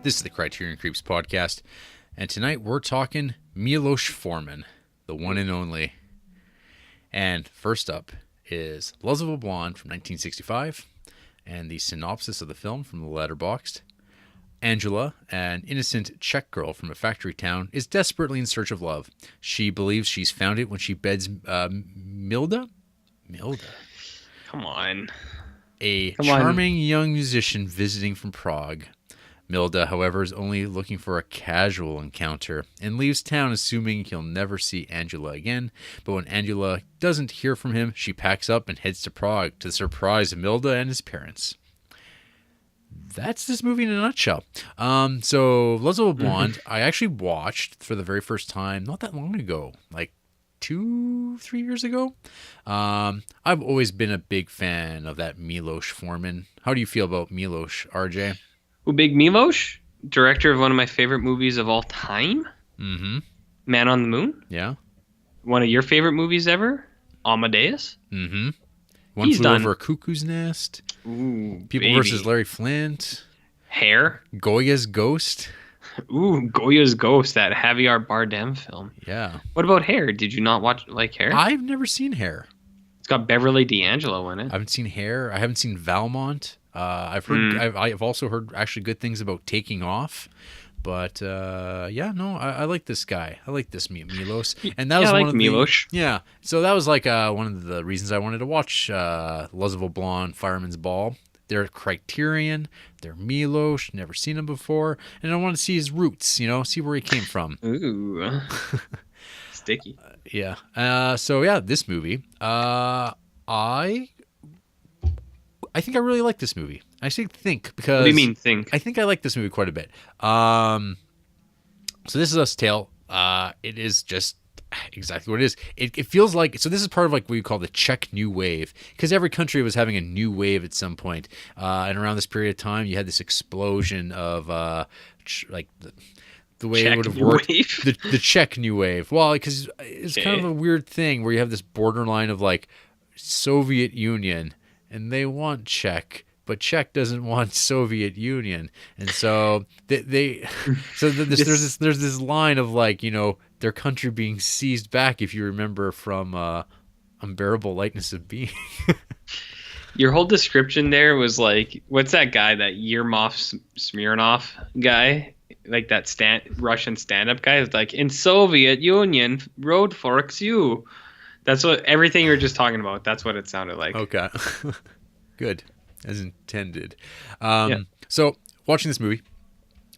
This is the Criterion Creeps podcast, and tonight we're talking Milos Forman, the one and only. And first up is Love of a Blonde from 1965, and the synopsis of the film from the Letterboxd. Angela, an innocent Czech girl from a factory town, is desperately in search of love. She believes she's found it when she beds Milda? Come on. A charming young musician visiting from Prague. Milda, however, is only looking for a casual encounter and leaves town assuming he'll never see Angela again. But when Angela doesn't hear from him, she packs up and heads to Prague to surprise Milda and his parents. That's this movie in a nutshell. So, Love of a Blonde, I actually watched for the very first time not that long ago, like 2-3 years ago. I've always been a big fan of that Milos Forman. How do you feel about Milos, RJ? Well, Big Milos, director of one of my favorite movies of all time. Mm-hmm. Man on the Moon. Yeah. One of your favorite movies ever. Amadeus. Mm-hmm. One Flew Over a Cuckoo's Nest. Ooh, People versus Larry Flint. Hair. Goya's Ghost. Ooh, Goya's Ghost, that Javier Bardem film. Yeah. What about Hair? Did you not watch Hair? I've never seen Hair. It's got Beverly D'Angelo in it. I haven't seen Hair. I haven't seen Valmont. I've heard. I've also heard actually good things about Taking Off. But I like this guy. I like this Milos, and that was one of Milos. So that was like one of the reasons I wanted to watch Love of a Blonde, Firemen's Ball. They're Criterion. They're Milos. Never seen him before, and I want to see his roots. See where he came from. Ooh, sticky. This movie. I think I really like this movie. I say think because... What do you mean think? I think I like this movie quite a bit. So this is a tale. It is just exactly what it is. It feels like... So this is part of like what you call the Czech New Wave. Because every country was having a new wave at some point. And around this period of time, you had this explosion of the way Czech it would have worked. Wave? The Czech New Wave. Well, because it's kind of a weird thing where you have this borderline of like Soviet Union... And they want Czech, but Czech doesn't want Soviet Union, and so there's this line of like their country being seized back. If you remember from Unbearable Lightness of Being. Your whole description there was like, what's that guy, that Yermov Smirnov guy, like that Russian stand-up guy? It's like, in Soviet Union, road forks you. That's what everything you were just talking about. That's what it sounded like. Okay. Good. As intended. So watching this movie,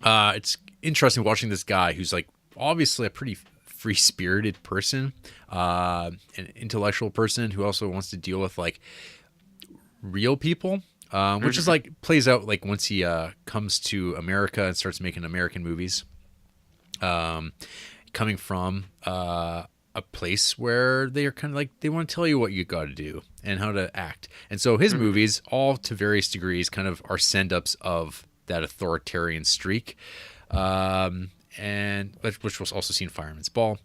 it's interesting watching this guy who's like obviously a pretty free-spirited person, an intellectual person who also wants to deal with like real people, which is like plays out like once he comes to America and starts making American movies, coming from a place where they are kind of like they want to tell you what you got to do and how to act. And so his movies, all to various degrees, kind of are send-ups of that authoritarian streak, and which was also seen in Firemen's Ball.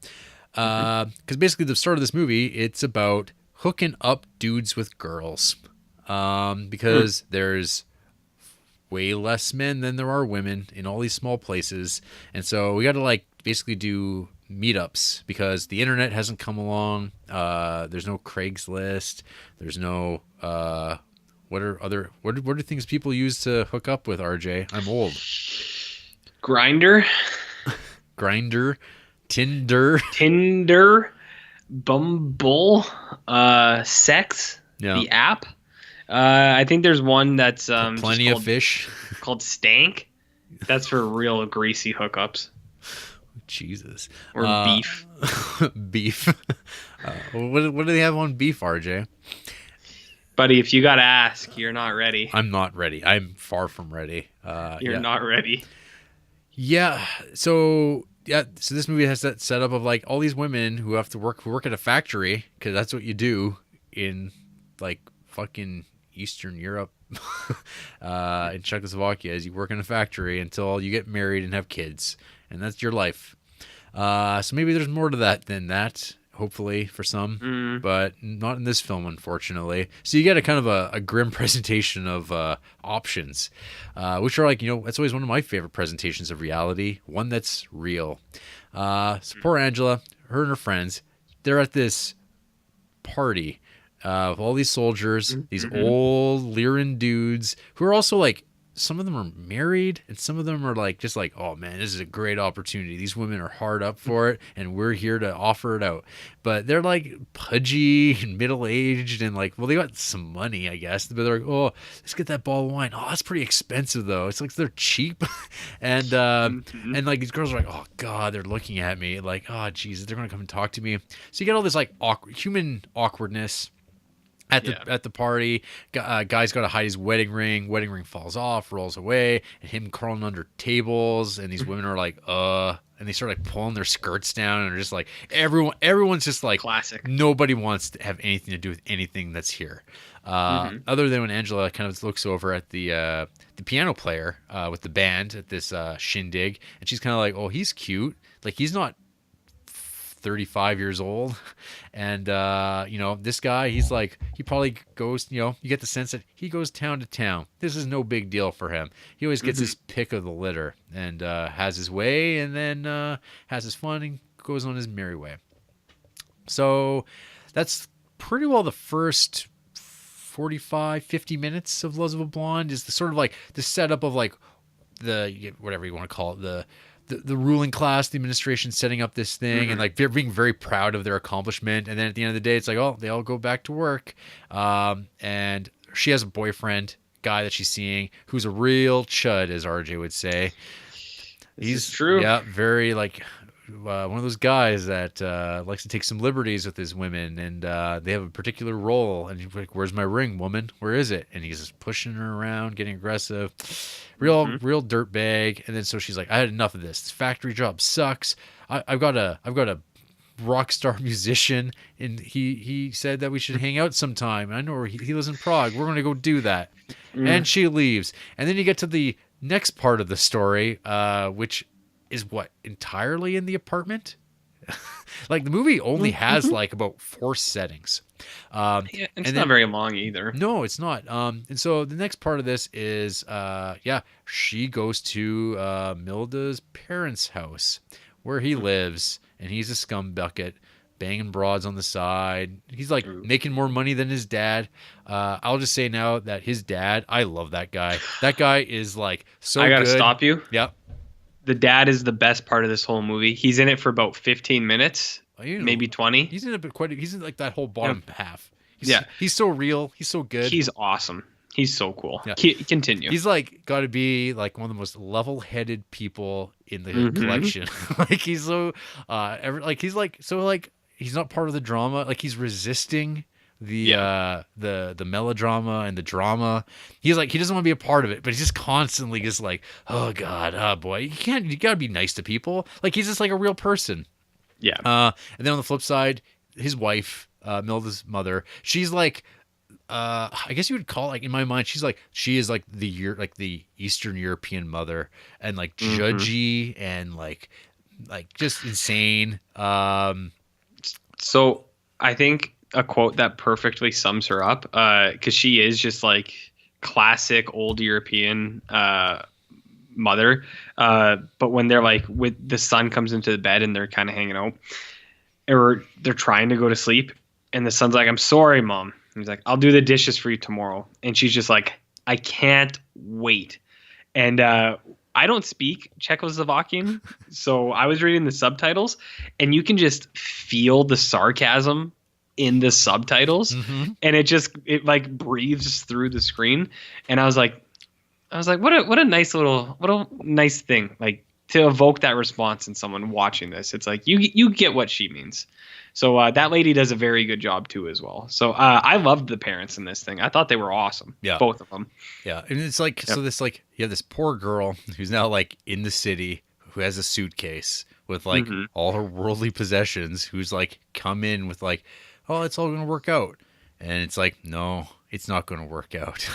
Because basically the start of this movie, it's about hooking up dudes with girls, because there's way less men than there are women in all these small places, and so we got to like basically do meetups because the internet hasn't come along. There's no Craigslist. There's no what are things people use to hook up with, RJ? I'm old. Grindr, Tinder, Bumble, Sex, the app. I think there's one that's Plenty of Fish called Stank. That's for real greasy hookups. Jesus. Or beef. Beef. What do they have on beef, RJ? Buddy, if you got to ask, you're not ready. I'm not ready. I'm far from ready. You're not ready. Yeah. So this movie has that setup of like all these women who have to work at a factory, because that's what you do in like fucking Eastern Europe, in Czechoslovakia, is you work in a factory until you get married and have kids. And that's your life. So maybe there's more to that than that. hopefully for some, but not in this film, unfortunately. So you get a kind of a grim presentation of options, which are like, that's always one of my favorite presentations of reality, one that's real. So poor Angela, her and her friends, they're at this party with all these soldiers, these old Lyran dudes who are also like, some of them are married and some of them are like, just like, oh man, this is a great opportunity. These women are hard up for it and we're here to offer it out. But they're like pudgy and middle-aged and like, well, they got some money, I guess. But they're like, oh, let's get that bottle of wine. Oh, that's pretty expensive though. It's like they're cheap. and like these girls are like, oh God, they're looking at me like, oh Jesus, they're going to come and talk to me. So you get all this like human awkwardness. At the party, guy's got to hide his wedding ring. Wedding ring falls off, rolls away, and him crawling under tables. And these women are like, and they start like pulling their skirts down, and they're just like, everyone's just like, classic. Nobody wants to have anything to do with anything that's here, other than when Angela kind of looks over at the piano player with the band at this shindig, and she's kind of like, oh, he's cute. Like he's not 35 years old, and this guy, he's like, he probably goes, you get the sense that he goes town to town. This is no big deal for him. He always gets his pick of the litter and has his way, and then has his fun and goes on his merry way. So that's pretty well the first 45-50 minutes of Laws of a Blonde, is the sort of like the setup of like the, whatever you want to call it, the ruling class, the administration setting up this thing, and like they're being very proud of their accomplishment. And then at the end of the day, it's like, oh, they all go back to work. And she has a boyfriend guy that she's seeing who's a real chud, as RJ would say. He's true. Yeah, very like one of those guys that likes to take some liberties with his women, and they have a particular role. And he's like, "Where's my ring, woman? Where is it?" And he's just pushing her around, getting aggressive, real dirtbag. And then so she's like, "I had enough of this. This factory job sucks. I've got a rock star musician, and he said that we should hang out sometime. I know where he lives in Prague. We're going to go do that." And she leaves. And then you get to the next part of the story, which is what, entirely in the apartment. Like the movie only has like about 4 settings. It's not very long either. No, it's not. And so the next part of this is she goes to Milda's parents' house where he lives, and he's a scumbucket, banging broads on the side. He's like making more money than his dad. I'll just say now that his dad, I love that guy. That guy is like so good. I gotta stop you. Yep. The dad is the best part of this whole movie. He's in it for about 15 minutes, maybe 20. He's in it he's in like that whole bottom half. He's so real. He's so good. He's awesome. He's so cool. Yeah. Continue. He's like got to be like one of the most level-headed people in the collection. Like he's so he's not part of the drama. Like he's resisting the melodrama and the drama. He's like, he doesn't want to be a part of it, but he's just constantly just like, oh God, oh boy, you gotta be nice to people. Like he's just like a real person. Yeah. And then on the flip side, his wife, Milda's mother, she's like, I guess you would call it, like in my mind, she is like the Eastern European mother, and like judgy and like just insane. So I think a quote that perfectly sums her up, because she is just like classic old European mother. But when they're like, with the son comes into the bed and they're kind of hanging out, or they're trying to go to sleep, and the son's like, "I'm sorry, Mom." And he's like, "I'll do the dishes for you tomorrow." And she's just like, "I can't wait." And I don't speak Czechoslovakian, so I was reading the subtitles, and you can just feel the sarcasm in the subtitles, and it like breathes through the screen. And I was like, what a nice thing, like to evoke that response in someone watching this. It's like you get what she means. So that lady does a very good job too as well. So I loved the parents in this thing. I thought they were awesome. Yeah, both of them. Yeah, and it's like so this like you have this poor girl who's now like in the city, who has a suitcase with like all her worldly possessions, who's like come in with like, oh, it's all gonna work out, and it's like, no, it's not gonna work out.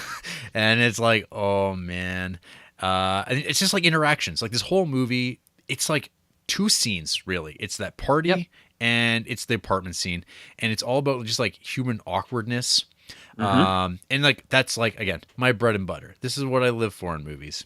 And it's like, oh man, and it's just like interactions. Like this whole movie, it's like two scenes really. It's that party and it's the apartment scene, and it's all about just like human awkwardness. And like that's like, again, my bread and butter. This is what I live for in movies.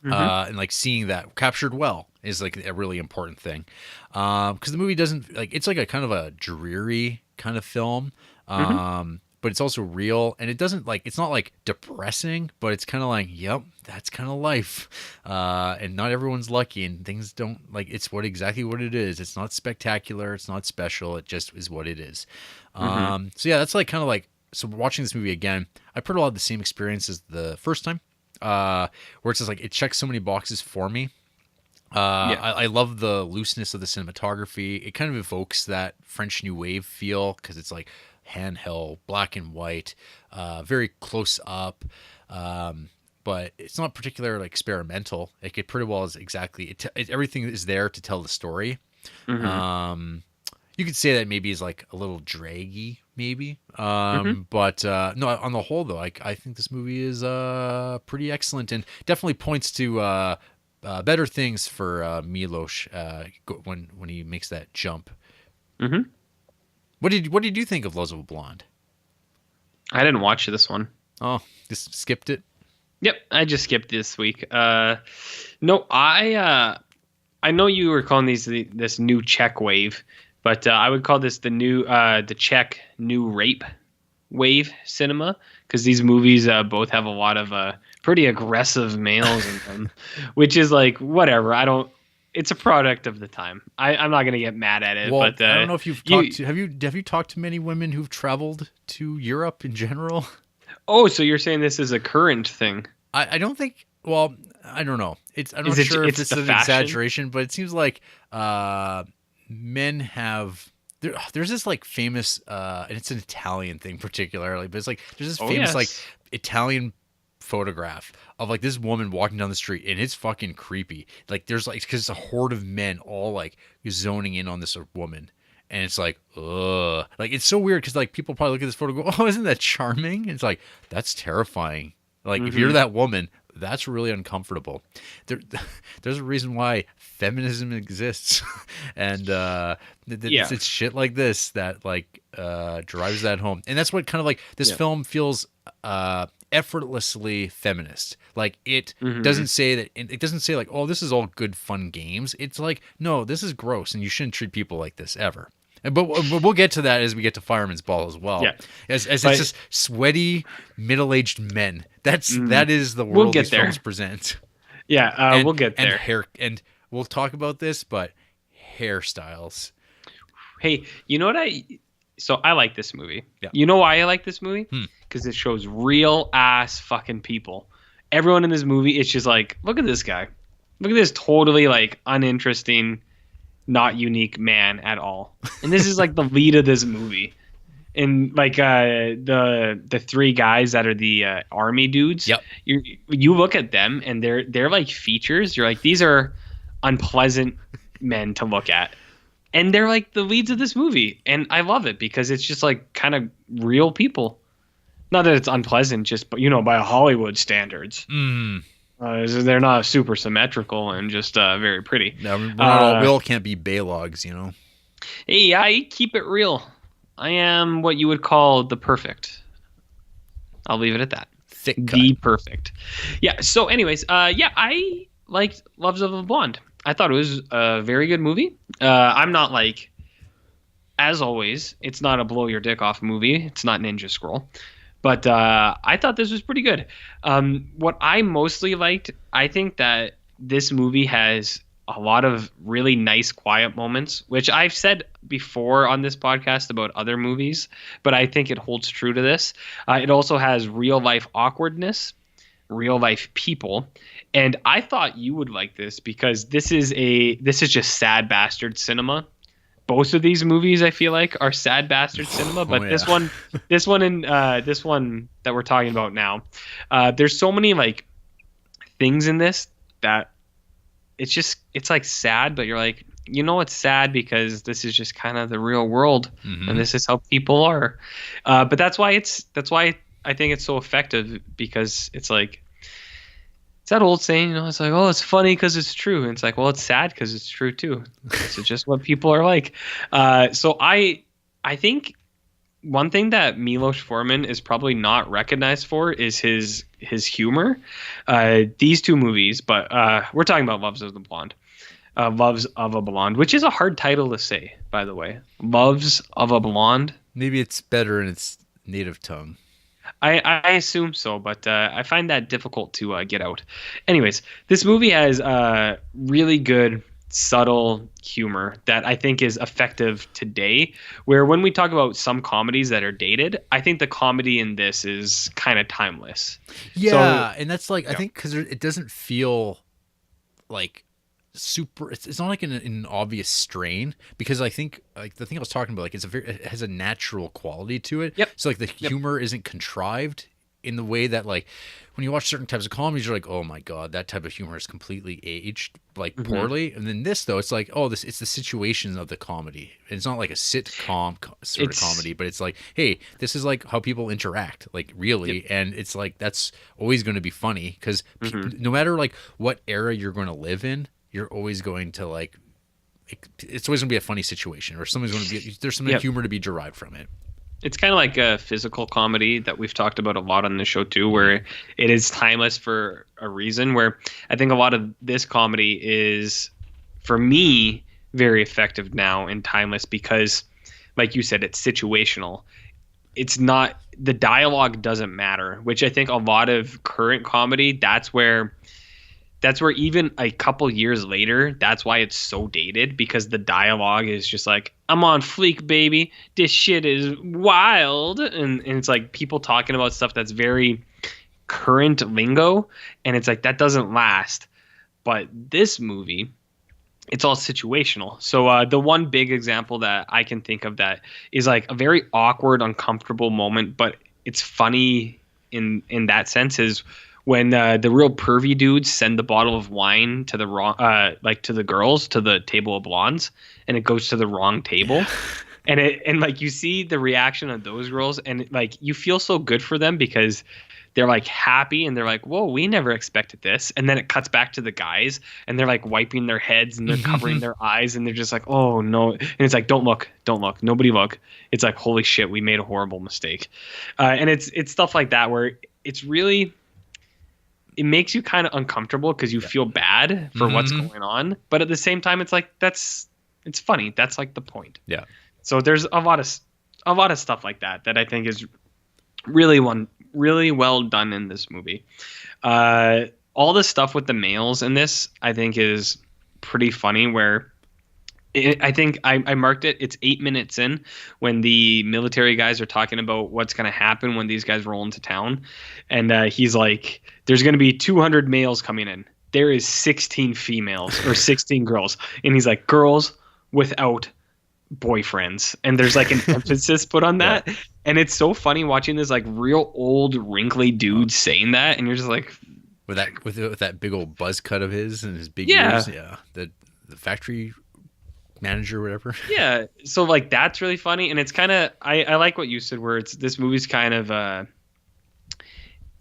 And like seeing that captured well is like a really important thing, because the movie doesn't like, it's like a kind of a dreary kind of film, but it's also real, and it doesn't like, it's not like depressing, but it's kind of like, yep, that's kind of life, and not everyone's lucky, and things don't like, it's exactly what it is. It's not spectacular, it's not special, it just is what it is. So yeah, that's like kind of like, so watching this movie again, I pretty well had the same experience as the first time, where it's just like, it checks so many boxes for me. I love the looseness of the cinematography. It kind of evokes that French New Wave feel, because it's like handheld, black and white, very close up, but it's not particularly like experimental. Like it pretty well is exactly everything is there to tell the story. You could say that maybe is like a little draggy, maybe, but no, on the whole though, I think this movie is pretty excellent, and definitely points to better things for Milos when he makes that jump. What did you think of Los of Blonde? I didn't watch this one. Oh, just skipped it? Yep, I just skipped this week. No, I know you were calling this new Czech wave, but I would call this the Czech new rape wave cinema, because these movies both have a lot of pretty aggressive males in them, which is like, whatever. It's a product of the time. I'm not gonna get mad at it. Well, but I don't know if you've talked to have you talked to many women who've traveled to Europe in general? Oh, so you're saying this is a current thing? I don't think. Well, I don't know. I'm not sure if it's an exaggeration, but it seems like men have. There's this like famous, and it's an Italian thing particularly, but it's like there's this famous like Italian photograph of like this woman walking down the street, and it's fucking creepy. Like there's like, because it's a horde of men all like zoning in on this woman, and it's like, ugh, like it's so weird, because like people probably look at this photo and go, oh, isn't that charming? And it's like, that's terrifying. Like if you're that woman, that's really uncomfortable. There's a reason why feminism exists, and it's shit like this that like drives that home. And that's what kind of like this film feels effortlessly feminist. Like it doesn't say that. It doesn't say like, oh, this is all good fun games. It's like, no, this is gross, and you shouldn't treat people like this ever. But we'll get to that as we get to Firemen's Ball as well. Yeah. As it's just sweaty middle-aged men. That is the world these films present. Yeah, we'll get there. And hair, and we'll talk about this, but hairstyles. Hey, you know what I like this movie. Yeah. You know why I like this movie? Because it shows real ass fucking people. Everyone in this movie, it's just like, look at this guy. Look at this totally like uninteresting, not unique man at all. And this is like the lead of this movie. And like the three guys that are the army dudes. Yep. You look at them and they're like features. You're like, these are unpleasant men to look at. And they're like the leads of this movie. And I love it because it's just like kind of real people. Not that it's unpleasant, just, but by Hollywood standards. They're not super symmetrical and just very pretty. No, we all can't be Baylogs, Hey, I keep it real. I am what you would call the perfect. I'll leave it at that. Thick cut. The perfect. Yeah. So, anyways, I liked Loves of a Blonde. I thought it was a very good movie. I'm not like, as always, it's not a blow your dick off movie. It's not Ninja Scroll. But I thought this was pretty good. What I mostly liked, I think that this movie has a lot of really nice, quiet moments, which I've said before on this podcast about other movies, but I think it holds true to this. It also has real life awkwardness, real life people. And I thought you would like this because this is just sad bastard cinema. Both of these movies, I feel like, are sad bastard cinema, but this one that we're talking about now, there's so many like things in this that it's like sad, but you're like, it's sad because this is just kind of the real world, and this is how people are. But that's why I think it's so effective, because it's like that old saying, it's like, oh, it's funny because it's true. And it's like, well, it's sad because it's true too. It's just what people are like. So I think one thing that Milos Forman is probably not recognized for is his humor. These two movies, but we're talking about Loves of the Blonde. Loves of a Blonde, which is a hard title to say, by the way. Loves of a Blonde. Maybe it's better in its native tongue. I assume so, but I find that difficult to get out. Anyways, this movie has really good, subtle humor that I think is effective today. Where when we talk about some comedies that are dated, I think the comedy in this is kind of timeless. Yeah, and that's like, I think because it doesn't feel like super, it's not like an obvious strain, because I think like the thing I was talking about, like it has a natural quality to it. Yep. So like the humor isn't contrived in the way that, like, when you watch certain types of comedies, you're like, oh my god, that type of humor is completely aged like poorly. And then this, though, it's like, oh, it's the situations of the comedy. It's not like a sitcom sort of comedy, but it's like, hey, this is like how people interact, like, really. And it's like, that's always going to be funny, because no matter like what era you're going to live in, you're always going to like, it's always going to be a funny situation, or somebody's going to be, there's some humor to be derived from it. It's kind of like a physical comedy that we've talked about a lot on the show too, where it is timeless for a reason. Where I think a lot of this comedy is, for me, very effective now and timeless because, like you said, it's situational. It's not, the dialogue doesn't matter, which I think a lot of current comedy, that's where even a couple years later, that's why it's so dated, because the dialogue is just like, I'm on fleek, baby. This shit is wild. And it's like people talking about stuff that's very current lingo. And it's like, that doesn't last. But this movie, it's all situational. So the one big example that I can think of that is like a very awkward, uncomfortable moment, but it's funny in that sense, is when the real pervy dudes send the bottle of wine to the wrong, to the girls, to the table of blondes, and it goes to the wrong table. And like you see the reaction of those girls, and like you feel so good for them because they're like happy and they're like, whoa, we never expected this. And then it cuts back to the guys and they're like wiping their heads and they're covering their eyes and they're just like, oh no. And it's like, don't look, nobody look. It's like, holy shit, we made a horrible mistake. And it's stuff like that where it's really, it makes you kind of uncomfortable because you feel bad for what's going on. But at the same time, it's like, it's funny. That's like the point. Yeah. So there's a lot of stuff like that I think is really well done in this movie. All the stuff with the males in this, I think, is pretty funny. Where I think I marked it. It's 8 minutes in when the military guys are talking about what's going to happen when these guys roll into town, and he's like, "There's going to be 200 males coming in. There is 16 females or 16 girls," and he's like, "Girls without boyfriends," and there's like an emphasis put on that. Yeah. And it's so funny watching this like real old wrinkly dude saying that, and you're just like, with that big old buzz cut of his and his big ears, the factory manager or whatever. Yeah, so like that's really funny, and it's kind of, I like what you said, where this movie's kind of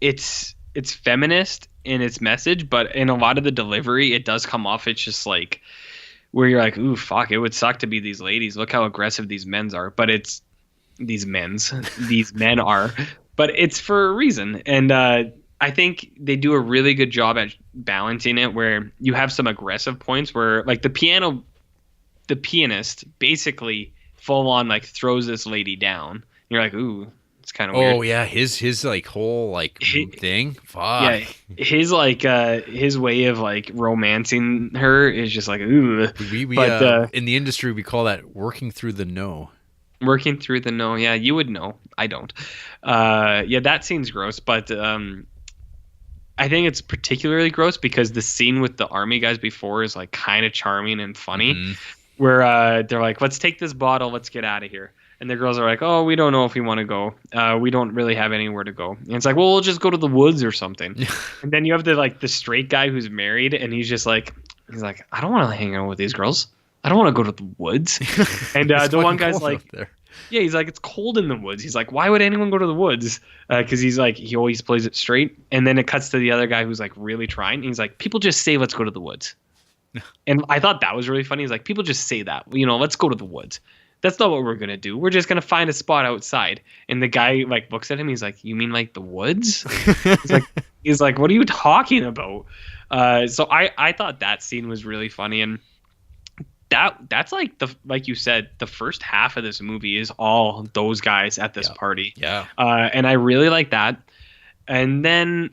it's feminist in its message, but in a lot of the delivery it does come off, it's just like, where you're like, ooh, fuck, it would suck to be these ladies. Look how aggressive these men are. But it's these men are. But it's for a reason. And I think they do a really good job at balancing it, where you have some aggressive points where like the pianist basically full on like throws this lady down. You're like, ooh, it's kind of weird. Oh yeah, his like whole like thing. Fuck. Yeah, his like his way of like romancing her is just like, ooh. But in the industry we call that working through the no. Working through the no. Yeah, you would know. I don't. Yeah, that scene's gross, but I think it's particularly gross because the scene with the army guys before is like kind of charming and funny, where they're like, let's take this bottle, let's get out of here. And the girls are like, oh, we don't know if we want to go. We don't really have anywhere to go. And it's like, well, we'll just go to the woods or something. And then you have the straight guy who's married, and he's like, I don't want to hang out with these girls. I don't want to go to the woods. And the one guy's like, Yeah, he's like, it's cold in the woods. He's like, why would anyone go to the woods? Because he's like, he always plays it straight. And then it cuts to the other guy who's like really trying. And he's like, people just say, let's go to the woods. And I thought that was really funny. He's like, people just say that, let's go to the woods. That's not what we're going to do. We're just going to find a spot outside. And the guy like looks at him. He's like, you mean like the woods? he's like, what are you talking about? So I thought that scene was really funny. And that's like you said, the first half of this movie is all those guys at this party. Yeah. And I really like that. And then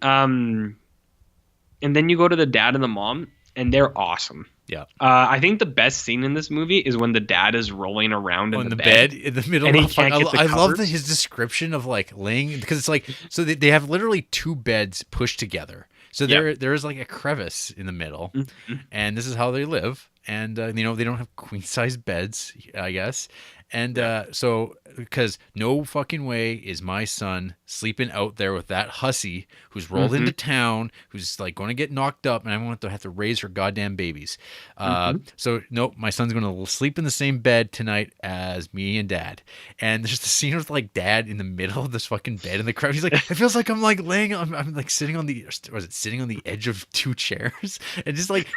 you go to the dad and the mom, and they're awesome. Yeah. I think the best scene in this movie is when the dad is rolling around in the bed in the middle. And he can't get the I love covers. his description of like laying, because it's like, so they have literally two beds pushed together. So there is like a crevice in the middle, and this is how they live. And they don't have queen size beds, I guess. And so, because no fucking way is my son sleeping out there with that hussy who's rolled into town, who's like going to get knocked up, and I won't have to raise her goddamn babies. So nope, my son's going to sleep in the same bed tonight as me and dad. And there's the scene with like dad in the middle of this fucking bed in the crowd. He's like, it feels like I'm like I'm like sitting on sitting on the edge of two chairs, and just like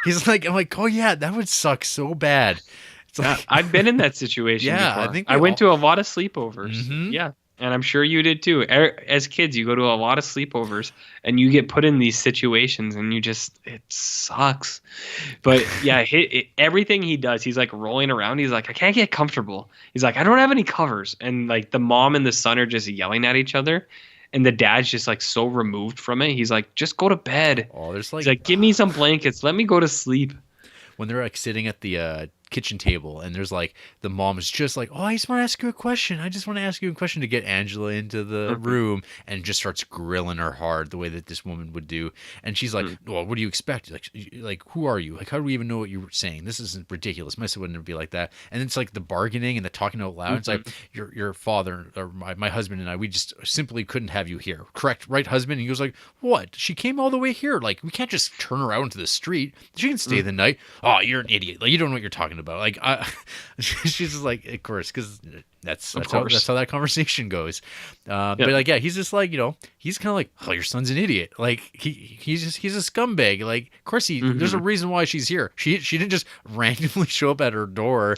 I'm like, oh yeah, that would suck so bad. Like, I've been in that situation before. I think I went to a lot of sleepovers. Mm-hmm. Yeah, and I'm sure you did too. As kids, you go to a lot of sleepovers, and you get put in these situations, and it sucks. But yeah, everything he does, he's like rolling around. He's like, I can't get comfortable. He's like, I don't have any covers, and like the mom and the son are just yelling at each other. And the dad's just like so removed from it. He's like, just go to bed. Oh, there's like, he's like, give me some blankets. Let me go to sleep. When they're like sitting at the kitchen table, and there's like the mom is just like, oh, I just want to ask you a question. I just want to ask you a question, to get Angela into the room, and just starts grilling her hard the way that this woman would do. And she's like, well, what do you expect? Like who are you? Like, how do we even know what you were saying? This isn't ridiculous. My son wouldn't be like that. And it's like the bargaining and the talking out loud. It's like, your father or my husband and I, we just simply couldn't have you here. Correct, right, husband? And he goes like, what? She came all the way here. Like, we can't just turn her out into the street. She can stay the night. Oh, you're an idiot. Like, you don't know what you're talking about. Like, she's just like, of course, because that's how that conversation goes. But like, yeah, he's just like, he's kind of like, oh, your son's an idiot. Like, he's a scumbag. Like, of course there's a reason why she's here. She didn't just randomly show up at her door.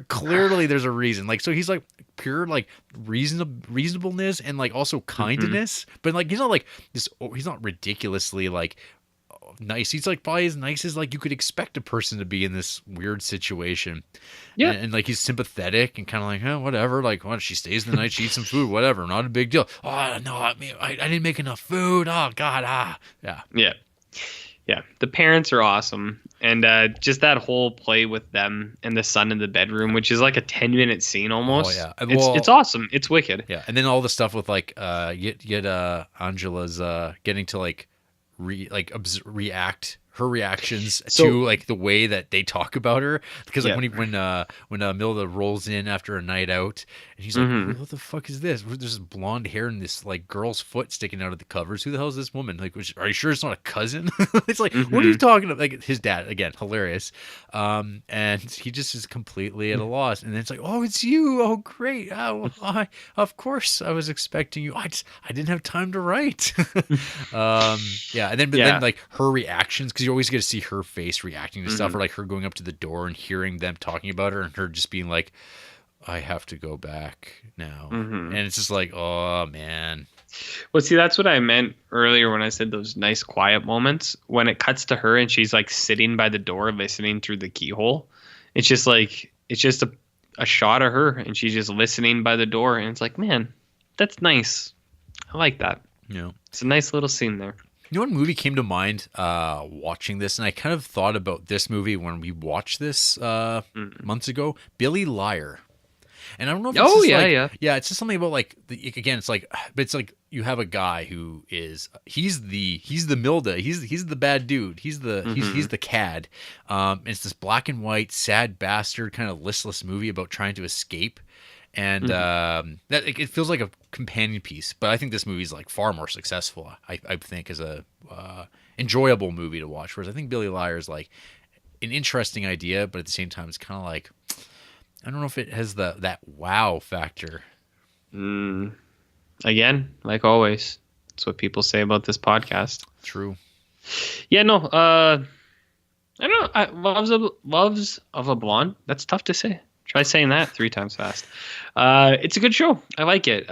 Clearly there's a reason. Like, so he's like pure like reasonableness and like also kindness, but like he's not like this. He's not ridiculously like nice. He's like probably as nice as like you could expect a person to be in this weird situation. Yeah, and like he's sympathetic and kind of like, oh, whatever. Like, well, she stays the night, she eats some food, whatever. Not a big deal. Oh no, I didn't make enough food. Oh God, yeah. The parents are awesome, and just that whole play with them and the son in the bedroom, which is like a 10-minute scene almost. Oh yeah, it's awesome. It's wicked. Yeah, and then all the stuff with like Angela's getting to like react her reactions to like the way that they talk about her, because like when Milda rolls in after a night out and he's like, what the fuck is this? There's this blonde hair and this like girl's foot sticking out of the covers. Who the hell is this woman? Like, are you sure it's not a cousin? It's like, what are you talking about? Like, his dad, again, hilarious. And he just is completely at a loss. And then it's like, oh, it's you. Oh, great. Oh, of course I was expecting you. I didn't have time to write. Yeah. And then like her reactions, because you always get to see her face reacting to stuff, or like her going up to the door and hearing them talking about her, and her just being like, I have to go back now. And it's just like, oh man. Well, see, that's what I meant earlier when I said those nice quiet moments. When it cuts to her and she's like sitting by the door listening through the keyhole, it's just a shot of her and she's just listening by the door, and it's like, man, that's nice. I like that. Yeah, it's a nice little scene there. You know what movie came to mind watching this, and I kind of thought about this movie when we watched this months ago, Billy Liar. And I don't know if it's it's just something about like again, it's like, but it's like you have a guy who is he's the Milda, he's the bad dude, he's the cad. It's this black and white sad bastard kind of listless movie about trying to escape. And that it feels like a companion piece, but I think this movie is like far more successful. I think as a enjoyable movie to watch. Whereas I think Billy Liar is like an interesting idea, but at the same time, it's kind of like I don't know if it has that wow factor. Again, like always, that's what people say about this podcast. True. Yeah, no. I don't know. Loves of a Blonde. That's tough to say. Try saying that 3 times fast. It's a good show. I like it.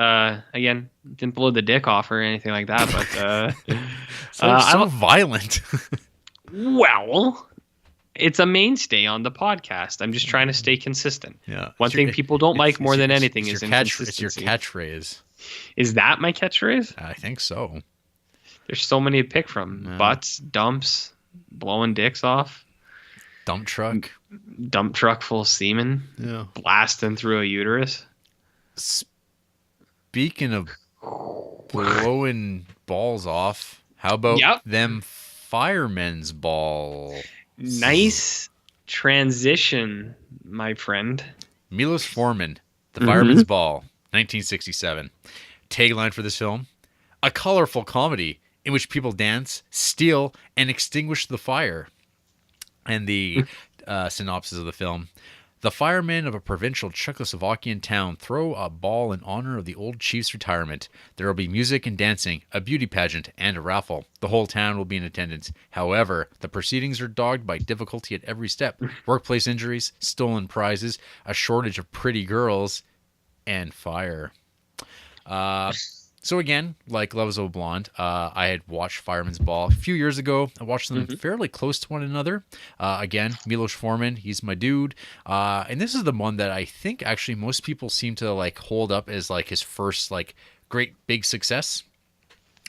Again, didn't blow the dick off or anything like that, but so violent. Well, it's a mainstay on the podcast. I'm just trying to stay consistent. Yeah. One thing people don't like more than anything is inconsistency. It's your catchphrase. Is that my catchphrase? I think so. There's so many to pick from. Yeah. Butts, dumps, blowing dicks off. Dump truck Full of semen. Yeah. Blasting through a uterus. Speaking of blowing balls off, how about them Firemen's Ball? Nice transition, my friend. Milos Forman, The Firemen's Ball, 1967. Tagline for this film: a colorful comedy in which people dance, steal, and extinguish the fire. And the synopsis of the film: the firemen of a provincial Czechoslovakian town throw a ball in honor of the old chief's retirement. There will be music and dancing, a beauty pageant, and a raffle. The whole town will be in attendance. However, the proceedings are dogged by difficulty at every step: workplace injuries, stolen prizes, a shortage of pretty girls, and fire. So again, like Loves of a Blonde, I had watched Fireman's Ball a few years ago. I watched them fairly close to one another. Again, Milos Forman, he's my dude. And this is the one that I think actually most people seem to like hold up as like his first like great big success.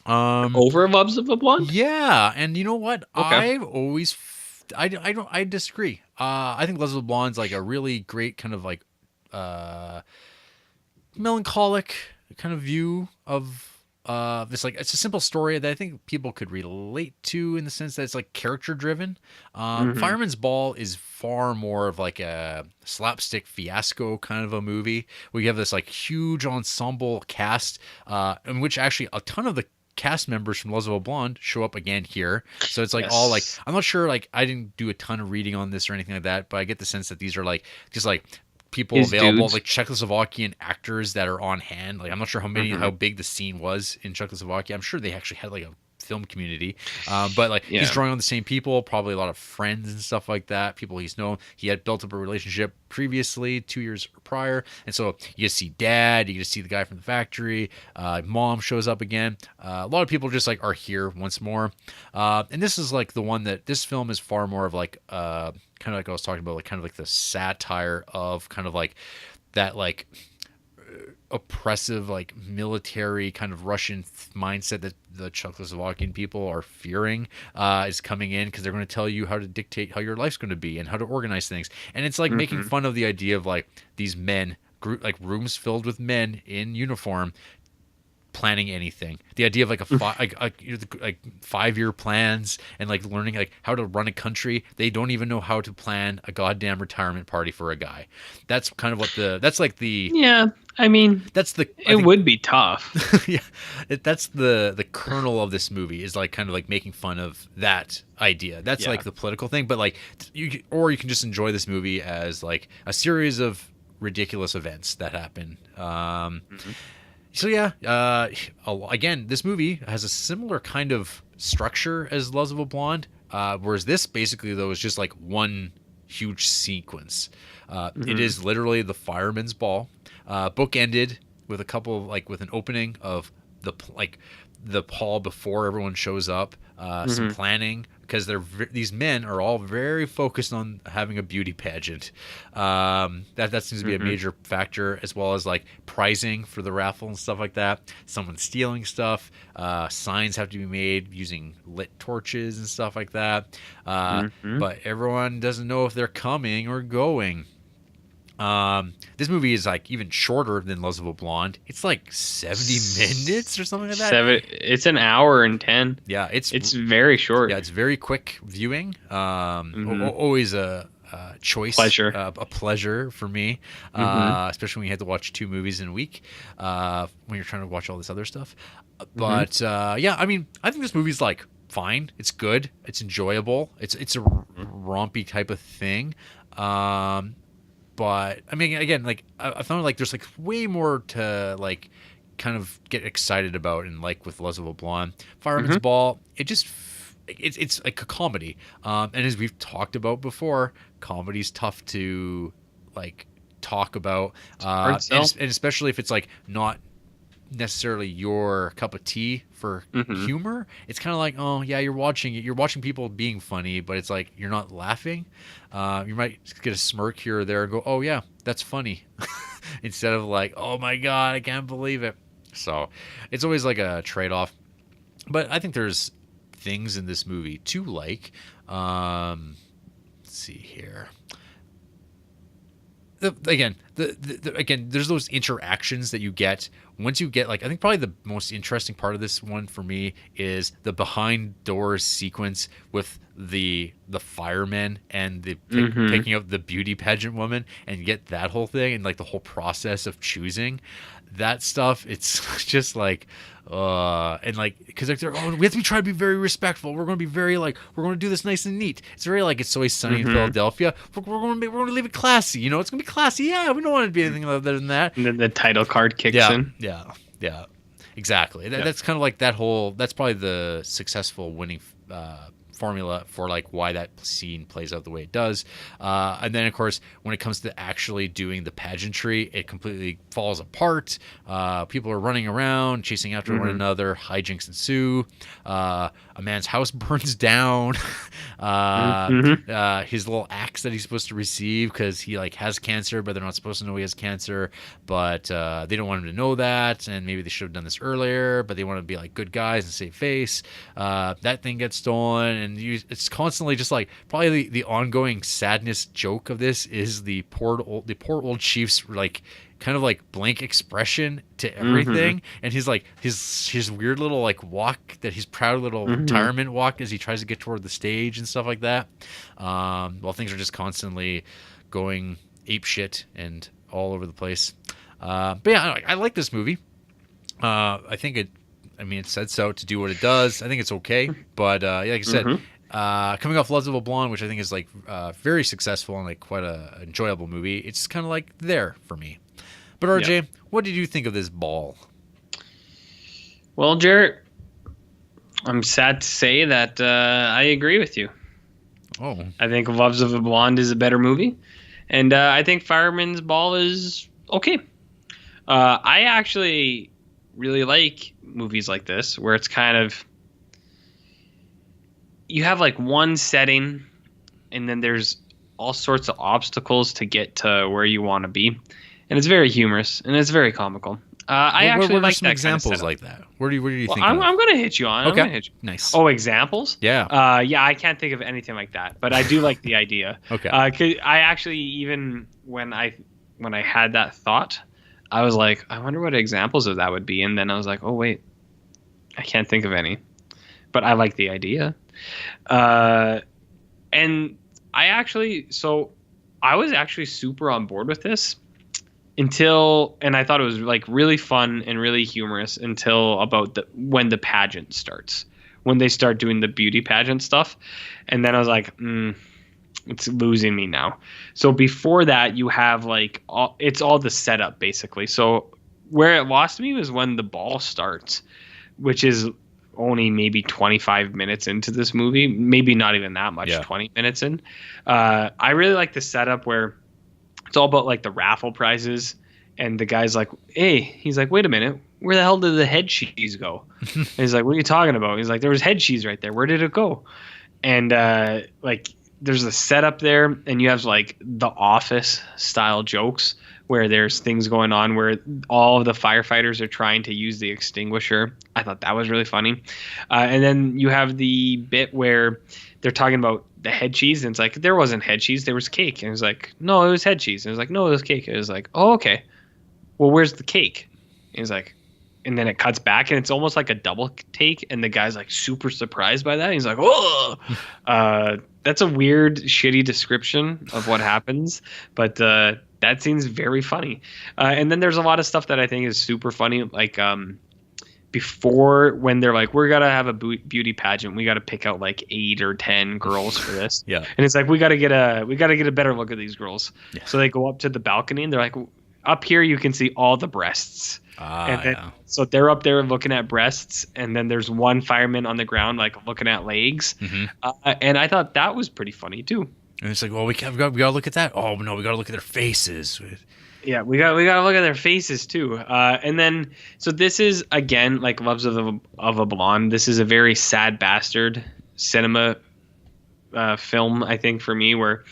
Over Loves of a Blonde? Yeah, and you know what? Okay. I've always I disagree. I think Loves of a Blonde's like a really great kind of like melancholic kind of view of this. Like, it's a simple story that I think people could relate to in the sense that it's like character driven. Fireman's Ball is far more of like a slapstick fiasco kind of a movie where you have this like huge ensemble cast in which actually a ton of the cast members from Loves of a Blonde show up again here. So it's like all like, I'm not sure, like I didn't do a ton of reading on this or anything like that, but I get the sense that these are like just like people available, dudes. Like Czechoslovakian actors that are on hand. Like I'm not sure how many, how big the scene was in Czechoslovakia. I'm sure they actually had like a film community, but like he's drawing on the same people, probably a lot of friends and stuff like that, people he's known. He had built up a relationship previously 2 years prior, and so you just see dad, you just see the guy from the factory, mom shows up again. A lot of people just like are here once more, and this is like the one that this film is far more of like kind of like I was talking about, like kind of like the satire of kind of like that like oppressive like military kind of Russian mindset that the Czechoslovakian people are fearing is coming in, because they're going to tell you how to dictate how your life's going to be and how to organize things. And it's like making fun of the idea of like these men, like rooms filled with men in uniform planning anything. The idea of like like 5-year plans and like learning like how to run a country. They don't even know how to plan a goddamn retirement party for a guy. That's kind of what that's like the I mean, that's the. It would be tough. Yeah, that's the kernel of this movie, is like kind of like making fun of that idea. That's like the political thing, but like you can just enjoy this movie as like a series of ridiculous events that happen. So yeah, again, this movie has a similar kind of structure as Loves of a Blonde, whereas this basically though is just like one huge sequence. It is literally the Firemen's Ball, bookended with a couple of, like with an opening of the hall before everyone shows up, some planning, because these men are all very focused on having a beauty pageant. That seems to be a major factor, as well as like prizing for the raffle and stuff like that. Someone stealing stuff. Signs have to be made using lit torches and stuff like that. But everyone doesn't know if they're coming or going. This movie is like even shorter than Loves of a Blonde. It's like 70 minutes or something like that. It's an hour and 10. Yeah, it's very short. Yeah, it's very quick viewing. Always a pleasure. A pleasure for me, especially when you had to watch 2 movies in a week, when you're trying to watch all this other stuff. But yeah, I mean, I think this movie's like fine. It's good. It's enjoyable. It's a rompy type of thing. but I mean, again, like I found like there's like way more to like kind of get excited about, and like with Les of a Blonde, Fireman's Ball, it's like a comedy. And as we've talked about before, comedy's tough to like talk about, and especially if it's like not necessarily your cup of tea for humor. It's kind of like, oh yeah, you're watching people being funny, but it's like you're not laughing. You might get a smirk here or there and go, oh yeah, that's funny, instead of like, oh my god, I can't believe it. So it's always like a trade-off, but I think there's things in this movie to like. Let's see here. Again, there's those interactions that you get once you get, like, I think probably the most interesting part of this one for me is the behind doors sequence with the firemen and the picking up the beauty pageant woman, and get that whole thing and like the whole process of choosing that stuff. It's just like, and like, because they're, oh, we have to try to be very respectful. We're going to be very like, we're going to do this nice and neat. It's very like It's Always Sunny in Philadelphia. We're going to leave it classy. You know, it's going to be classy. Yeah, we don't want to be anything other than that. And then the title card kicks in. Yeah, exactly. That's kind of like that whole. That's probably the successful winning formula for like why that scene plays out the way it does. And then of course when it comes to actually doing the pageantry, it completely falls apart. People are running around chasing after one another, hijinks ensue, a man's house burns down, his little axe that he's supposed to receive because he like has cancer, but they're not supposed to know he has cancer, but they don't want him to know that, and maybe they should have done this earlier, but they want to be like good guys and save face. That thing gets stolen, and it's constantly just like, probably the ongoing sadness joke of this is the poor old chief's like kind of like blank expression to everything, and he's like his weird little like walk, that his proud little retirement walk as he tries to get toward the stage and stuff like that, while things are just constantly going ape shit and all over the place. But yeah, I like this movie. I think it sets out to do what it does. I think it's okay, but like I said, coming off Les of a Blonde, which I think is like very successful and like quite a enjoyable movie, it's kind of like there for me. But RJ, what did you think of this Ball? Well, Jarrett, I'm sad to say that I agree with you. Oh, I think Loves of a Blonde is a better movie, and I think Fireman's Ball is okay. I actually really like movies like this where it's kind of, you have like one setting and then there's all sorts of obstacles to get to where you want to be, and it's very humorous and it's very comical. I actually like some examples like that. Where do you think? I'm going to hit you on. Okay. I'm gonna hit you. Nice. Oh, examples? Yeah. Yeah, I can't think of anything like that, but I do like the idea. Okay. 'Cause I actually, even when I had that thought, I was like, I wonder what examples of that would be, and then I was like, oh wait, I can't think of any, but I like the idea. And I was actually super on board with this and I thought it was like really fun and really humorous until about when the pageant starts, when they start doing the beauty pageant stuff. And then I was like, it's losing me now. So before that, you have like, it's all the setup basically. So where it lost me was when the ball starts, which is only maybe 25 minutes into this movie, maybe not even that much, 20 minutes in. I really like the setup where it's all about like the raffle prizes, and the guy's like, hey, he's like, wait a minute, where the hell did the head cheese go? And he's like, what are you talking about? He's like, there was head cheese right there. Where did it go? And like, there's a setup there, and you have like the Office style jokes where there's things going on where all of the firefighters are trying to use the extinguisher. I thought that was really funny. And then you have the bit where they're talking about the head cheese, and it's like, there wasn't head cheese, there was cake. And it was like, no, it was head cheese. And it was like, no, it was cake. It was like, oh, okay. Well, where's the cake? And he's like, and then it cuts back, and it's almost like a double take, and the guy's like super surprised by that. He's like, oh, that's a weird, shitty description of what happens, but that seems very funny. And then there's a lot of stuff that I think is super funny, like before, when they're like, we're gonna have a beauty pageant, we got to pick out like 8 or 10 girls for this. Yeah. And it's like, we got to get a better look at these girls. Yeah. So they go up to the balcony and they're like, up here you can see all the breasts. And then, so they're up there looking at breasts, and then there's one fireman on the ground like looking at legs. And I thought that was pretty funny too. And it's like, well, we gotta look at that. Oh no, we gotta look at their faces. Yeah, we gotta look at their faces too. And then, so this is again like Loves of a Blonde. This is a very sad bastard cinema film, I think, for me, where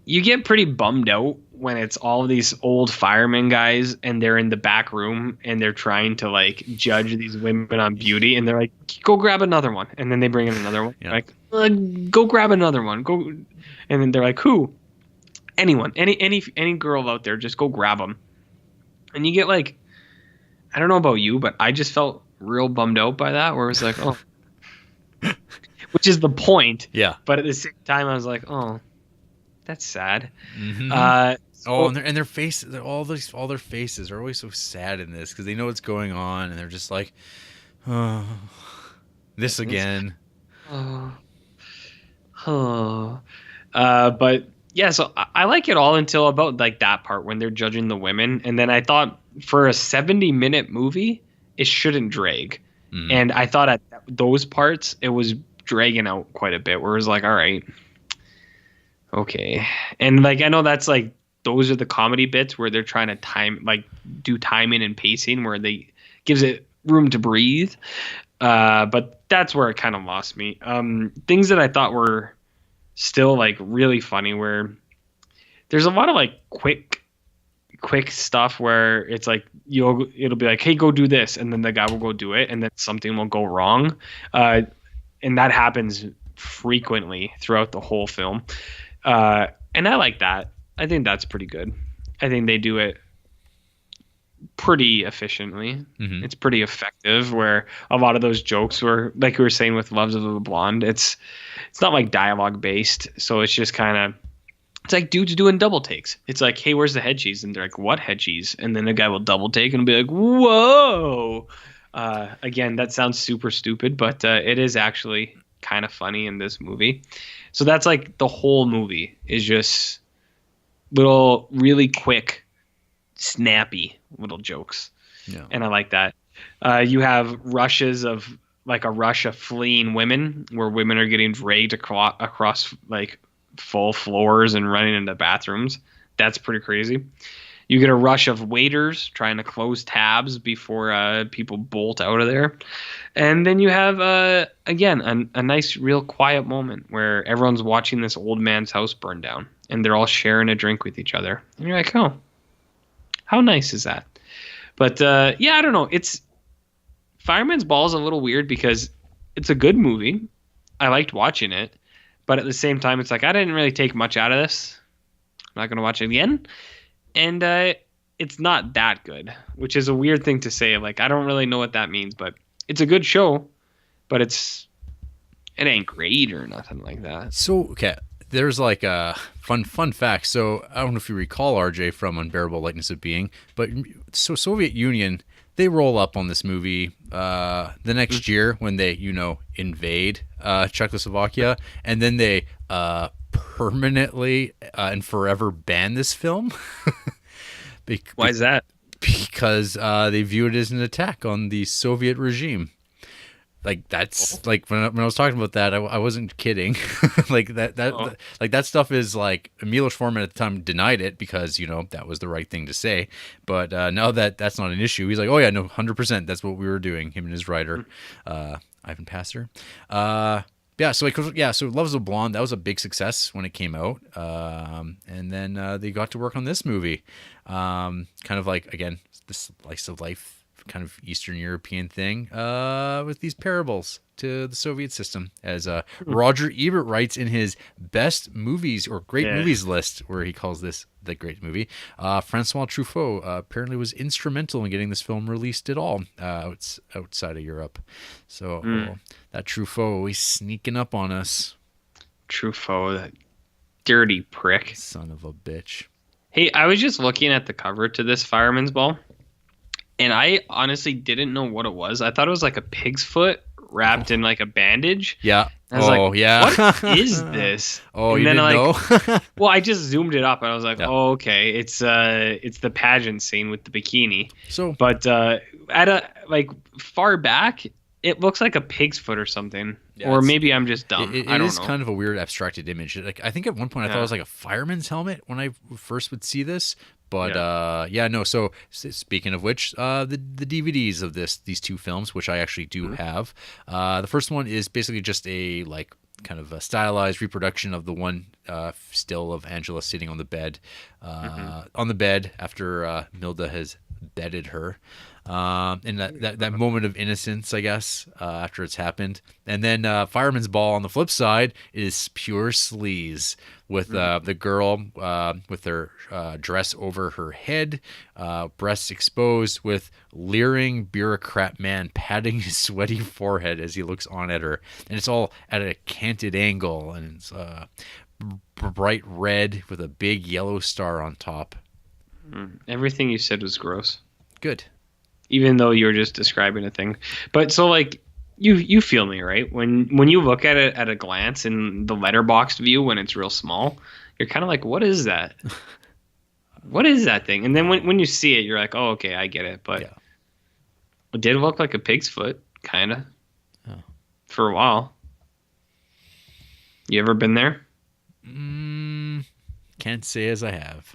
you get pretty bummed out when it's all of these old firemen guys and they're in the back room and they're trying to like judge these women on beauty, and they're like, go grab another one, and then they bring in another one. Yeah. Like, go grab another one, go, and then they're like, who? Anyone, any girl out there, just go grab them. And you get like, I don't know about you, but I just felt real bummed out by that, where it was like, oh, which is the point. Yeah. But at the same time, I was like, oh, that's sad. And their faces, all their faces are always so sad in this, because they know what's going on, and they're just like, oh, this again. But yeah, so I like it all until about like that part when they're judging the women, and then I thought for a 70-minute movie, it shouldn't drag. And I thought at those parts it was dragging out quite a bit, where it was like, all right, okay. And like, I know that's like, those are the comedy bits where they're trying to do timing and pacing, where they gives it room to breathe. But that's where it kind of lost me. Things that I thought were still like really funny, where there's a lot of like quick stuff where it's like, it'll be like, hey, go do this, and then the guy will go do it, and then something will go wrong. And that happens frequently throughout the whole film. And I like that. I think that's pretty good. I think they do it pretty efficiently. It's pretty effective, where a lot of those jokes were, like we were saying with Loves of a Blonde, it's not like dialogue based. So it's just kind of, it's like dudes doing double takes. It's like, hey, where's the head cheese? And they're like, what head cheese? And then the guy will double take and be like, whoa. Again, that sounds super stupid, but it is actually kind of funny in this movie. So that's like the whole movie is just little really quick, snappy little jokes. Yeah. And I like that. You have rushes of like a rush of fleeing women, where women are getting dragged across like full floors and running into bathrooms. That's pretty crazy. You get a rush of waiters trying to close tabs before people bolt out of there. And then you have, again, a nice, real quiet moment where everyone's watching this old man's house burn down, and they're all sharing a drink with each other. And you're like, oh, how nice is that? But, yeah, I don't know. Fireman's Ball is a little weird because it's a good movie. I liked watching it. But at the same time, it's like, I didn't really take much out of this. I'm not going to watch it again. And it's not that good, which is a weird thing to say. Like, I don't really know what that means, but it's a good show, but it ain't great or nothing like that. So, okay, there's like a fun fact. So I don't know if you recall, RJ, from Unbearable Lightness of Being, but so Soviet Union, they roll up on this movie the next year when they, invade Czechoslovakia, and then they permanently and forever ban this film. Why is that? Because they view it as an attack on the Soviet regime. Like, that's like when I was talking about that, I wasn't kidding. Like that stuff is like, Milos Forman at the time denied it because that was the right thing to say. But now that's not an issue, he's like, oh yeah, no, 100%, that's what we were doing. Him and his writer, Ivan Passer. So Loves of a Blonde, that was a big success when it came out. And then they got to work on this movie. Kind of like, again, this slice of life kind of Eastern European thing with these parables to the Soviet system. As Roger Ebert writes in his best movies or great movies list, where he calls this the great movie, Francois Truffaut apparently was instrumental in getting this film released at all outside of Europe. So that Truffaut, he's sneaking up on us. Truffaut, that dirty prick. Son of a bitch. Hey, I was just looking at the cover to this Fireman's Ball, and I honestly didn't know what it was. I thought it was like a pig's foot wrapped in like a bandage. Yeah. I was like, Yeah. what is this? Oh, And you then didn't like, know? well, I just zoomed it up and I was like, Yeah. oh, okay, it's the pageant scene with the bikini. So, But at a like far back, it looks like a pig's foot or something. Yeah, Or maybe I'm just dumb. it I don't is know. kind of a weird abstracted image. Like I think at one point I thought it was like a fireman's helmet when I first would see this. But no. So speaking of which, the DVDs of these two films, which I actually do have, the first one is basically just a like kind of a stylized reproduction of the one still of Angela sitting on the bed, after Milda has bedded her. And that moment of innocence, I guess, after it's happened. And then Fireman's Ball on the flip side is pure sleaze with the girl with her dress over her head, breasts exposed, with leering bureaucrat man patting his sweaty forehead as he looks on at her. And it's all at a canted angle, and it's bright red with a big yellow star on top. Everything you said was gross. Good. Even though you were just describing a thing. But so like you feel me, right? When you look at it at a glance in the letterboxed view when it's real small, you're kind of like, what is that? What is that thing? And then when you see it, you're like, oh, okay, I get it. But it did look like a pig's foot, kind of, for a while. You ever been there? Can't say as I have.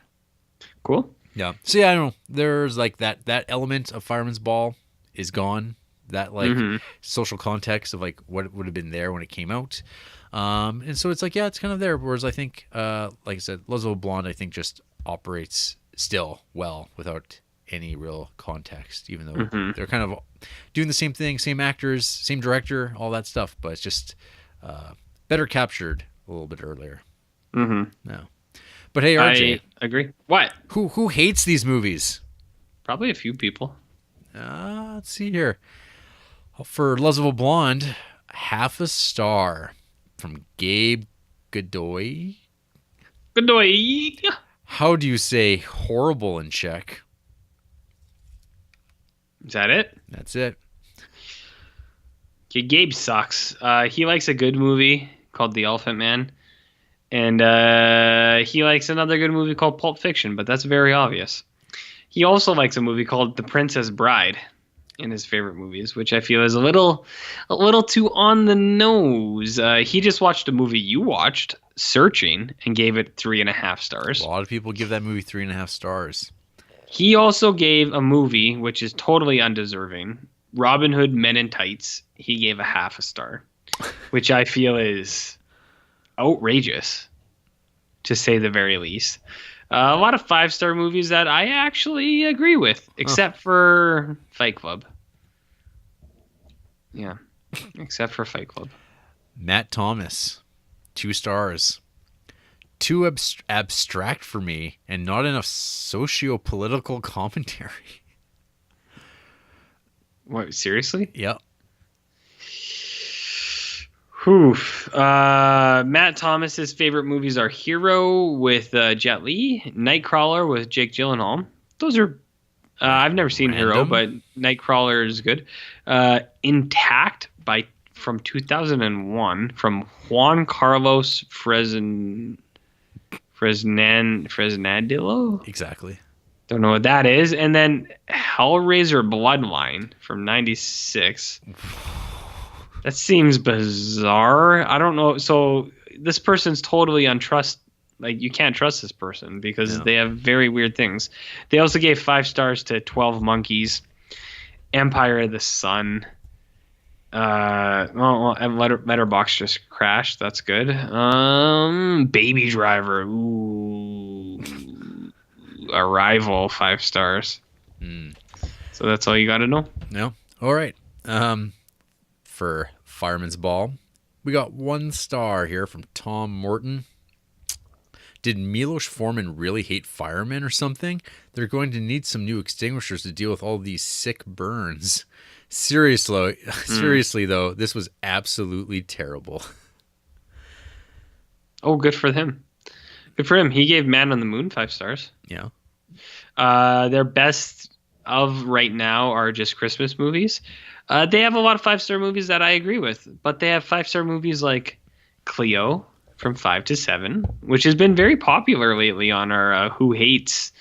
Cool. Yeah. So yeah, I don't know. There's like that element of Fireman's Ball is gone. That like social context of like what would have been there when it came out. And so it's like, yeah, it's kind of there. Whereas I think, like I said, Leslie Blonde, I think just operates still well without any real context, even though they're kind of doing the same thing, same actors, same director, all that stuff. But it's just better captured a little bit earlier. No. But hey, RJ. I agree. What? Who hates these movies? Probably a few people. Let's see here. For Leslie Blonde, half a star from Gabe Godoy. Godoy. How do you say horrible in Czech? Is that it? That's it. Okay, Gabe sucks. He likes a good movie called The Elephant Man. And he likes another good movie called Pulp Fiction, but that's very obvious. He also likes a movie called The Princess Bride in his favorite movies, which I feel is a little too on the nose. He just watched a movie you watched, Searching, and gave it 3.5 stars. A lot of people give that movie 3.5 stars. He also gave a movie, which is totally undeserving, Robin Hood Men in Tights. He gave a 0.5 star, which I feel is outrageous, to say the very least. A lot of 5-star movies that I actually agree with, except for Fight Club. Yeah, except for Fight Club. Matt Thomas, 2 stars. Too abstract for me, and not enough socio-political commentary. What, seriously? Yep. Oof. Matt Thomas's favorite movies are Hero with Jet Li, Nightcrawler with Jake Gyllenhaal. Those are I've never seen Hero, but Nightcrawler is good. Intact from 2001 from Juan Carlos Fresnadillo. Exactly. Don't know what that is. And then Hellraiser Bloodline from 96. That seems bizarre. I don't know. So this person's totally like, you can't trust this person because they have very weird things. They also gave 5 stars to 12 Monkeys, Empire of the Sun. Letterbox just crashed. That's good. Baby Driver. Ooh. Arrival, 5 stars. So that's all you got to know. No. All right. For Fireman's Ball, we got 1 star here from Tom Morton. Did Milos Forman really hate firemen or something? They're going to need some new extinguishers to deal with all these sick burns. Seriously though, this was absolutely terrible. Oh, good for him. Good for him. He gave Man on the Moon 5 stars. Yeah. Their best of right now are just Christmas movies. They have a lot of 5-star movies that I agree with, but they have 5-star movies like Cleo from 5 to 7, which has been very popular lately on our Who Hates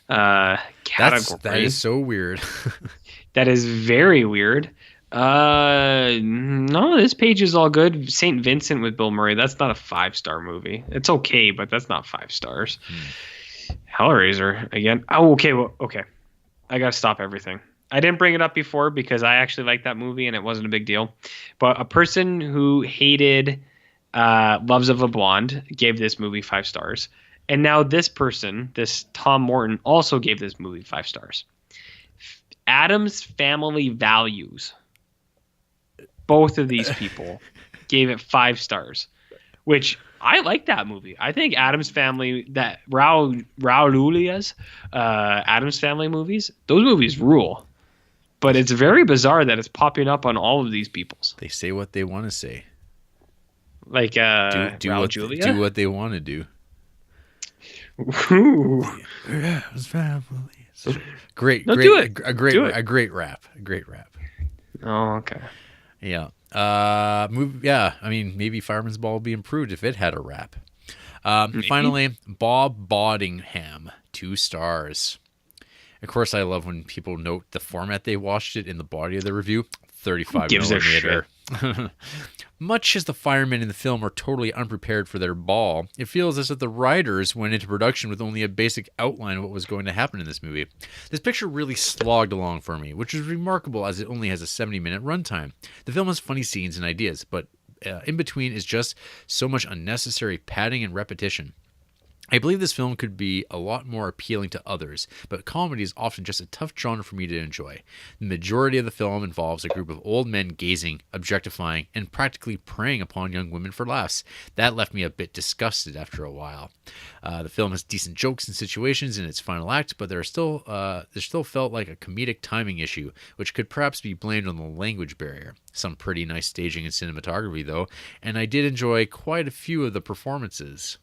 category. That is so weird. That is very weird. No, this page is all good. St. Vincent with Bill Murray. That's not a 5-star movie. It's okay, but that's not 5 stars. Hellraiser again. Oh, okay. Well, okay. I gotta stop everything. I didn't bring it up before because I actually liked that movie and it wasn't a big deal. But a person who hated Loves of a Blonde gave this movie 5 stars, and now this person, this Tom Morton, also gave this movie 5 stars. Addams Family Values. Both of these people gave it 5 stars, which I like that movie. I think Addams Family, that Raul Julia's Addams Family movies, those movies rule. But it's very bizarre that it's popping up on all of these people's. They say what they want to say. Like Raul Julia? Do what they want to do. Ooh. Addams Family. Great, No, great, do it. a great rap. Oh, okay. Yeah. I mean, maybe Fireman's Ball would be improved if it had a rap. Finally, Bob Boddingham, 2 stars. Of course, I love when people note the format they watched it in the body of the review. 35 millimeter. Much as the firemen in the film are totally unprepared for their ball, it feels as if the writers went into production with only a basic outline of what was going to happen in this movie. This picture really slogged along for me, which is remarkable as it only has a 70-minute runtime. The film has funny scenes and ideas, but in between is just so much unnecessary padding and repetition. I believe this film could be a lot more appealing to others, but comedy is often just a tough genre for me to enjoy. The majority of the film involves a group of old men gazing, objectifying, and practically preying upon young women for laughs. That left me a bit disgusted after a while. The film has decent jokes and situations in its final act, but there still felt like a comedic timing issue, which could perhaps be blamed on the language barrier. Some pretty nice staging and cinematography, though, and I did enjoy quite a few of the performances.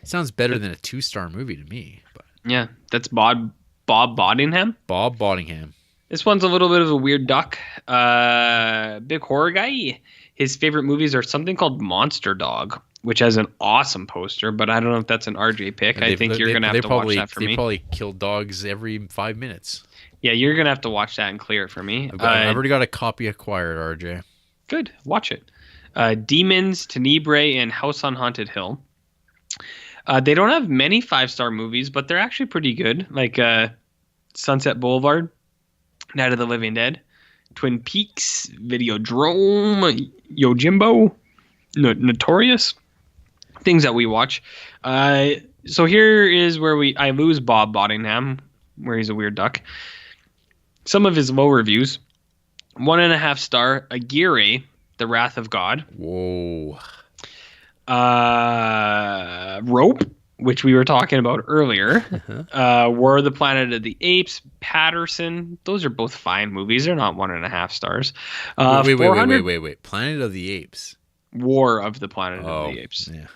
Sounds better than a 2-star movie to me. But. Yeah, that's Bob Boddingham. Bob Boddingham. This one's a little bit of a weird duck. Big horror guy. His favorite movies are something called Monster Dog, which has an awesome poster, but I don't know if that's an RJ pick. I think you're going to have to watch that for me. They probably kill dogs every 5 minutes. Yeah, you're going to have to watch that and clear it for me. I've already got a copy acquired, RJ. Good. Watch it. Demons, Tenebrae, and House on Haunted Hill. They don't have many 5-star movies, but they're actually pretty good. Like Sunset Boulevard, Night of the Living Dead, Twin Peaks, Videodrome, Yojimbo, Notorious. Things that we watch. So here is where I lose Bob Boddingham, where he's a weird duck. Some of his low reviews. 1.5 star, Aguirre, The Wrath of God. Whoa. Rope, which we were talking about earlier. War of the Planet of the Apes, Patterson. Those are both fine movies. They're not 1.5 stars. Wait. Planet of the Apes. War of the Planet of the Apes. Yeah.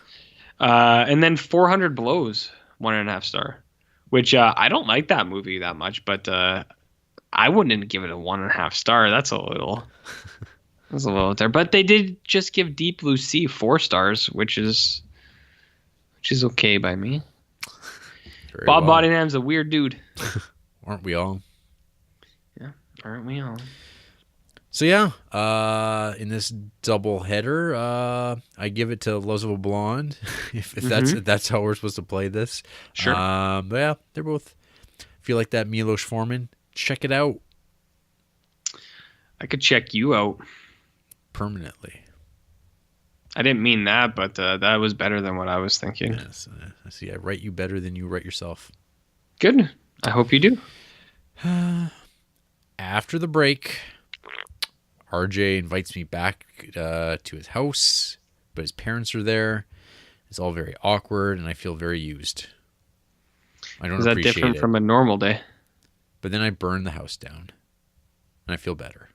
And then 400 Blows, 1.5 star. Which I don't like that movie that much, but I wouldn't give it a 1.5 star. That's a little there. But they did just give Deep Blue Sea 4 stars, which is okay by me. Bob Boddingham's a weird dude. Aren't we all? Yeah, aren't we all? So yeah, in this double header, I give it to Loves of a Blonde, if that's how we're supposed to play this. Sure. But yeah, they're both feel like that Milos Forman. Check it out. I could check you out permanently. I didn't mean that, but that was better than what I was thinking. Yes, I see. I write you better than you write yourself. Good. I hope you do. After the break, RJ invites me back to his house, but his parents are there. It's all very awkward, and I feel very used. I don't appreciate it. Is that different from a normal day? But then I burn the house down, and I feel better.